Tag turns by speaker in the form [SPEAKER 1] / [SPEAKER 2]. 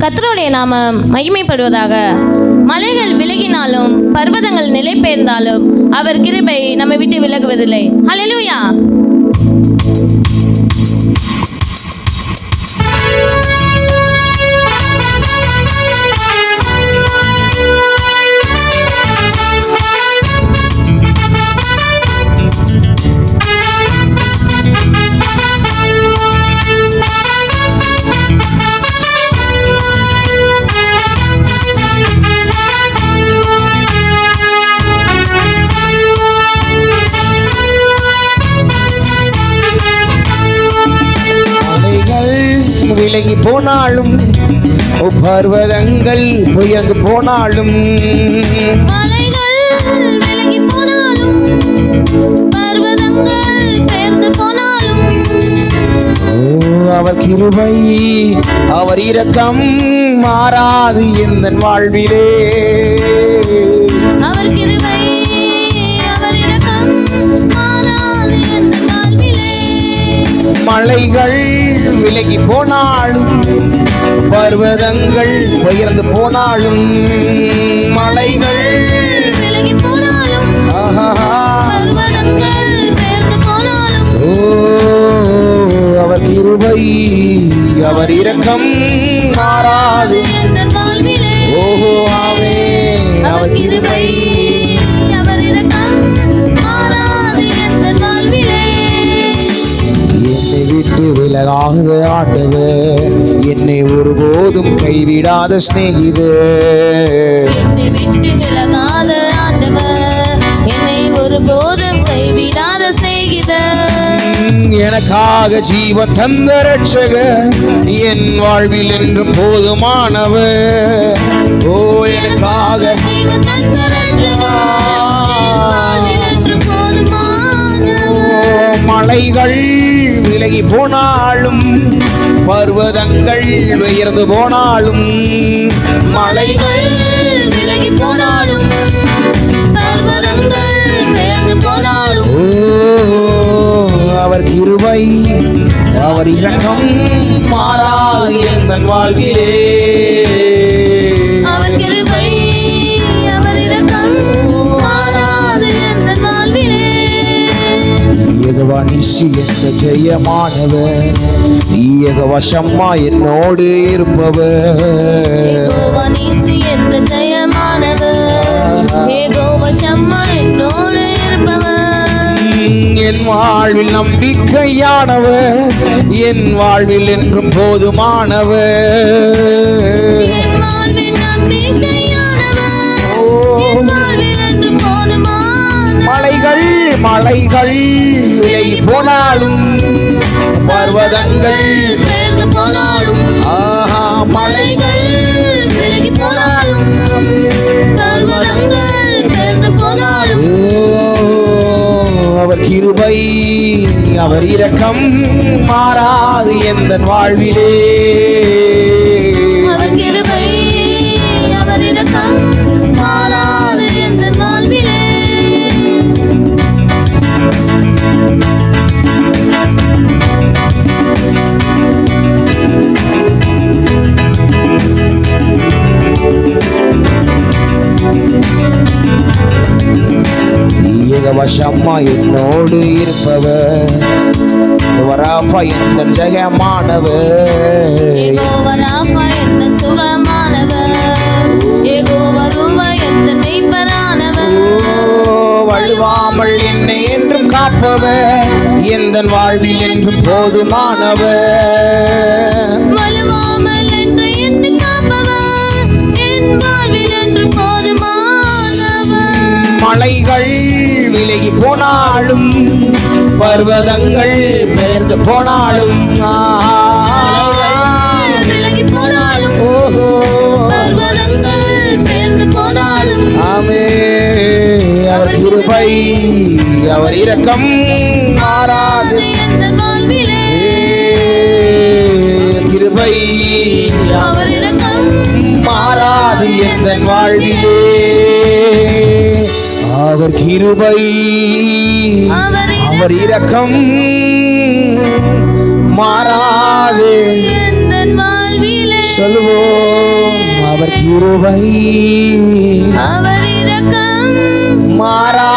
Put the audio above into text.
[SPEAKER 1] கர்த்தருடைய நாமம் மகிமைப்படுவதாக. மலைகள் விலகினாலும் பர்வதங்கள் நிலை பெயர்ந்தாலும் அவர் கிருபை நம்மை விட்டு விலகுவதில்லை. ஹல்லேலூயா.
[SPEAKER 2] விலகி போனாலும் பர்வதங்கள் உயர்ந்து போனாலும்
[SPEAKER 1] மலைகள் விலகி போனாலும் பர்வதங்கள் பெயர்ந்து போனாலும்
[SPEAKER 2] அவர் கிருபை அவர் இரக்கம் மாறாது எந்தன் வாழ்விலே.
[SPEAKER 1] அவர் கிருபை அவர் இரக்கம் மாறாது எந்தன் வாழ்விலே.
[SPEAKER 2] மலைகள் விலகி போனாலும் பர்வதங்கள் உயர்ந்து போனாலும் மலைகள்
[SPEAKER 1] விலகி போனாலும் பர்வதங்கள் பெயர்ந்து போனாலும்
[SPEAKER 2] அவர் கிருபை அவர் இரக்கம் மாறாது
[SPEAKER 1] எந்தன் வாழ்விலே.
[SPEAKER 2] ஓஹோ ஆமே.
[SPEAKER 1] அவர் கிருபை அவர் இரக்கம் மாறாது எந்தன் வாழ்விலே.
[SPEAKER 2] என்னை விட்டு விலகாத ஆண்டவர், என்னை ஒருபோதும் கைவிடாத சிநேகிதர்.
[SPEAKER 1] என்னை விட்டு விலகாத ஆண்டவர், என்னை ஒருபோதும் கைவிடாத சிநேகிதர்.
[SPEAKER 2] எனக்காக ஜீவன் தந்த ரட்சகர், என் வாழ்வில் என்றும் போதுமானவர். ஓ எனக்காக
[SPEAKER 1] ஜீவன் தந்த ரட்சகர், என் வாழ்வில் என்றும் போதுமானவர்.
[SPEAKER 2] மலைகள் விலகி போனாலும் பர்வதங்கள் உயர்ந்து போனாலும்
[SPEAKER 1] மலைகள் விலகி போனாலும் பர்வதங்கள் பெயர்ந்து போனாலும்
[SPEAKER 2] அவர் கிருபை அவர் இரக்கம் மாறாது எந்தன் வாழ்விலே.
[SPEAKER 1] அவர் கிருபை அவர் இரக்கம் மாறாது எந்தன் வாழ்விலே.
[SPEAKER 2] யெகோவா நிசி என்ற ஜெயமானவர், யெகோவா ஷம்மா என்னோடு இருப்பவர்.
[SPEAKER 1] யெகோவா நீசி என்ற ஜெயமானவர், யெகோவா ஷம்மா என்னோடு இருப்பவர்.
[SPEAKER 2] என் வாழ்வில் நம்பிக்கையானவர், என் வாழ்வில் என்றும் போதுமானவர்.
[SPEAKER 1] என் வாழ்வில் நம்பிக்கையானவர், என் வாழ்வில் என்றும் போதுமானவர்.
[SPEAKER 2] மலைகள் மலைகள் விலகி போனாலும் பர்வதங்கள்
[SPEAKER 1] பெயர்ந்து போனாலும் மலைகள் விலகி போனாலும் பர்வதங்கள் பெயர்ந்து போனாலும்
[SPEAKER 2] அவர் கிருபை அவர் இரக்கம் மாறாது எந்தன் வாழ்விலே.
[SPEAKER 1] அவர் கிருபை அவர் இரக்கம் மாறாது எந்தன் வாழ்விலே.
[SPEAKER 2] யெகோவா ஷம்மா என்னோடு இருப்பவர், வராஃபா எந்தன் ஜெயமானவர்.
[SPEAKER 1] யெகோவா ராஃபா எந்தன் சுகமானவர், யெகோவா ரூவா எந்தன் மெய்ப்பரானவர்.
[SPEAKER 2] வழுவாமல் என்னை என்றும் காப்பவர், எந்தன் வாழ்வில் என்றும் போதுமானவர்.
[SPEAKER 1] வலுவாமல் என்று என்று காப்பவர், என் வாழ்வில் என்று போதுமானவர்.
[SPEAKER 2] மலைகள் விலகி போனாலும் பர்வதங்கள் பெயர்ந்து போனாலும்
[SPEAKER 1] விலகி போனாலும் பர்வதங்கள் பெயர்ந்து போனாலும்
[SPEAKER 2] ஆமே. அவர் கிருபை அவர் இரக்கம் மாறாது
[SPEAKER 1] எந்தன் வாழ்விலே.
[SPEAKER 2] கிருபை
[SPEAKER 1] அவர் இரக்கம்
[SPEAKER 2] மாறாது எந்தன் வாழ்விலே. அவர் கிருபை அவர் இரக்கம் மாறாது
[SPEAKER 1] எந்தன் வாழ்விலே.
[SPEAKER 2] சொல்லுவோம் அவர் கிருபை
[SPEAKER 1] அவர் இரக்கம்
[SPEAKER 2] மாறாது